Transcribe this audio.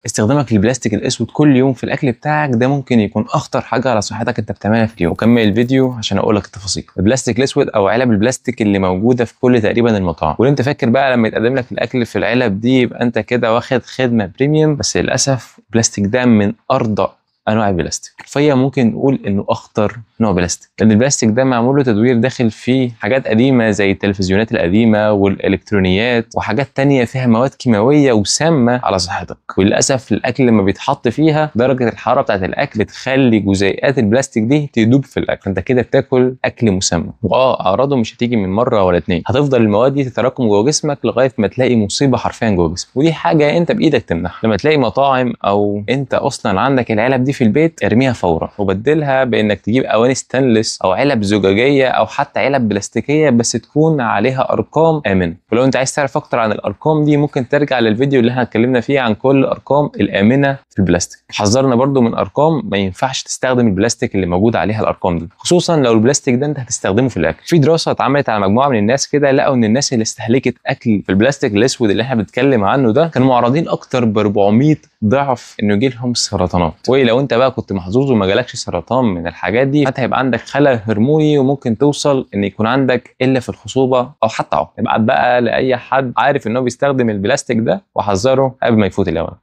استخدامك للبلاستيك الاسود كل يوم في الاكل بتاعك ده ممكن يكون اخطر حاجه على صحتك انت بتعملها في اليوم. وكمل الفيديو عشان اقول لك التفاصيل. البلاستيك الاسود او علب البلاستيك اللي موجوده في كل تقريبا المطاعم، واللي انت فاكر بقى لما يتقدم لك الاكل في العلب دي يبقى انت كده واخد خدمه بريميوم، بس للاسف البلاستيك ده من ارضى انواع البلاستيك. حرفيا ممكن نقول انه اخطر نوع بلاستيك، لان البلاستيك ده معمول له تدوير داخل فيه حاجات قديمه زي التلفزيونات القديمه والالكترونيات وحاجات تانية فيها مواد كيماويه وسامه على صحتك. وللاسف الاكل لما بيتحط فيها درجه الحراره بتاعت الاكل بتخلي جزيئات البلاستيك دي تدوب في الاكل، انت كده بتاكل اكل مسمم. اعراضه مش هتيجي من مره ولا اتنين، هتفضل المواد دي تتراكم جوه جسمك لغايه ما تلاقي مصيبه حرفيا جوه جسمك، ودي حاجه انت بايدك تمنعها. لما تلاقي مطاعم او انت اصلا عندك العلب دي في البيت، ارميها فورا وبدلها بانك تجيب اواني ستانلس او علب زجاجيه او حتى علب بلاستيكيه بس تكون عليها ارقام امنه. ولو انت عايز تعرف اكتر عن الارقام دي ممكن ترجع للفيديو اللي احنا اتكلمنا فيه عن كل الارقام الامنه في البلاستيك. حذرنا برضو من ارقام ما ينفعش تستخدم البلاستيك اللي موجود عليها الارقام دي، خصوصا لو البلاستيك ده انت هتستخدمه في الاكل. في دراسه اتعملت على مجموعه من الناس كده، لقوا ان الناس اللي استهلكت اكل في البلاستيك الاسود اللي احنا بنتكلم عنه ده كانوا معرضين اكتر ب 400 ضعف انه يجي لهم سرطانات. ولو انت بقى كنت محظوظ وما جالكش سرطان من الحاجات دي، حتى هيبقى عندك خلل هرموني وممكن توصل ان يكون عندك قله في الخصوبه او حتى عقم. ابعت بقى لاي حد عارف انه بيستخدم البلاستيك ده وحذره قبل ما يفوت الاوان.